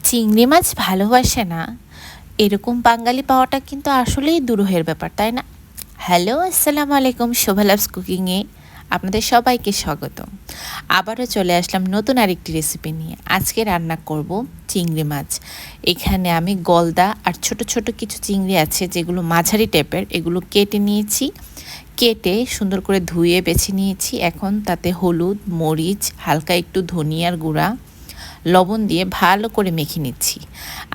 চিংড়ি মাছ ভালোবাসে না এরকম বাঙালি পাওয়াটা কিন্তু আসলেই দুরূহের ব্যাপার, তাই না? হ্যালো, আসসালামু আলাইকুম। শোভা লাভস কুকিংয়ে আপনাদের সবাইকে স্বাগতম। আবারও চলে আসলাম নতুন আরেকটি রেসিপি নিয়ে। আজকে রান্না করব চিংড়ি মাছ। এখানে আমি গলদা আর ছোট ছোট কিছু চিংড়ি আছে যেগুলো মাঝারি টাইপের, এগুলো কেটে নিয়েছি। কেটে সুন্দর করে ধুয়ে বেছে নিয়েছি। এখন তাতে হলুদ, মরিচ, হালকা একটু ধনিয়ার গুঁড়া, লবণ দিয়ে ভালো করে মেখে নিচ্ছি।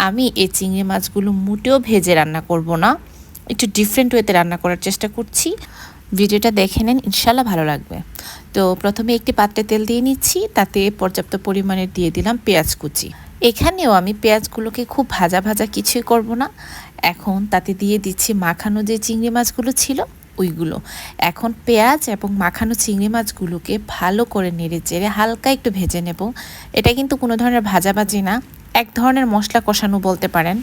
আমি এই চিংড়ি মাছগুলো মোটেও ভেজে রান্না করব না, একটু ডিফারেন্ট ওয়েতে রান্না করার চেষ্টা করছি। ভিডিওটা দেখে নেন, ইনশাল্লাহ ভালো লাগবে। তো প্রথমে একটি পাত্রে তেল দিয়ে নিচ্ছি, তাতে পর্যাপ্ত পরিমাণে দিয়ে দিলাম পেঁয়াজ কুচি। এখানেও আমি পেঁয়াজগুলোকে খুব ভাজা ভাজা কিছুই করব না। এখন তাতে দিয়ে দিচ্ছি মাখানো যে চিংড়ি মাছগুলো ছিল ওইগুলো। এখন পেঁয়াজ এবং মাখানো চিংড়ি মাছগুলোকে ভালো করে নেড়ে চেড়ে হালকা একটু ভেজে নেব। এটা কিন্তু কোনো ধরনের ভাজাভাজি না, এক ধরনের মশলা কষানো বলতে পারেন।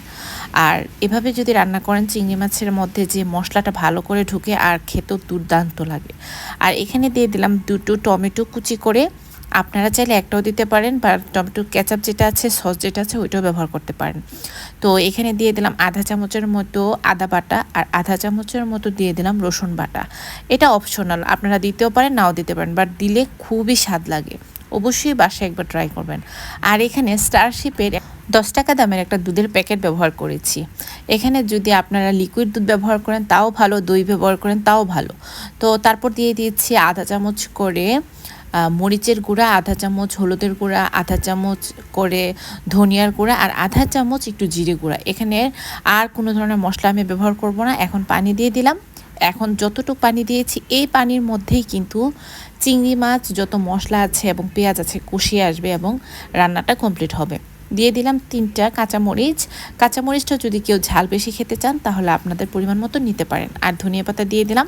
আর এভাবে যদি রান্না করেন চিংড়ি মাছের মধ্যে যে মশলাটা ভালো করে ঢুকে আর খেতেও দুর্দান্ত লাগে। আর এখানে দিয়ে দিলাম দুটো টমেটো কুচি করে। আপনারা চাইলে একটাও দিতে পারেন, বা টমেটো কেচাপ যেটা আছে, সস যেটা আছে, ওইটাও ব্যবহার করতে পারেন। তো এখানে দিয়ে দিলাম আধা চামচের মতো আদা বাটা, আর আধা চামচের মতো দিয়ে দিলাম রসুন বাটা। এটা অপশনাল, আপনারা দিতেও পারেন, নাও দিতে পারেন, বাট দিলে খুবই স্বাদ লাগে। অবশ্যই বাসায় একবার ট্রাই করবেন। আর এখানে স্টারশিপের 10 টাকা দামের একটা দুধের প্যাকেট ব্যবহার করেছি। এখানে যদি আপনারা লিকুইড দুধ ব্যবহার করেন তাও ভালো, দই ব্যবহার করেন তাও ভালো। তো তারপর দিয়ে দিয়েছি আধা চামচ করে মরিচের গুঁড়া, আধা চামচ হলুদের গুঁড়া, আধা চামচ করে ধনিয়ার গুঁড়া, আর আধা চামচ একটু জিরে গুঁড়া। এখানে আর কোনো ধরনের মশলা আমি ব্যবহার করব না। এখন পানি দিয়ে দিলাম। এখন যতটুকু পানি দিয়েছি এই পানির মধ্যেই কিন্তু চিংড়ি মাছ যত মশলা আছে এবং পেঁয়াজ আছে কষিয়ে আসবে এবং রান্নাটা কমপ্লিট হবে। দিয়ে দিলাম 3টা কাঁচামরিচ। কাঁচামরিচটা যদি কেউ ঝাল বেশি খেতে চান তাহলে আপনাদের পরিমাণ মতো নিতে পারেন। আর ধনিয়া পাতা দিয়ে দিলাম।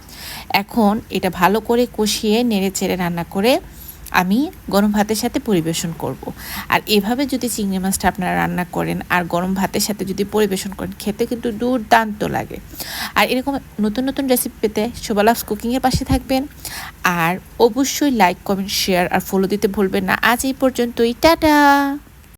এখন এটা ভালো করে কষিয়ে নেড়ে চেড়ে রান্না করে আমি গরম ভাতের সাথে পরিবেশন করব। আর এভাবে যদি চিংড়ি মাছটা আপনারা রান্না করেন আর গরম ভাতের সাথে যদি পরিবেশন করেন, খেতে কিন্তু দুর্দান্ত লাগে। আর এরকম নতুন নতুন রেসিপি পেতে শোভা লাভস কুকিংয়ের পাশে থাকবেন। আর অবশ্যই লাইক, কমেন্ট, শেয়ার আর ফলো দিতে ভুলবেন না। আজ এই পর্যন্তই, টাটা।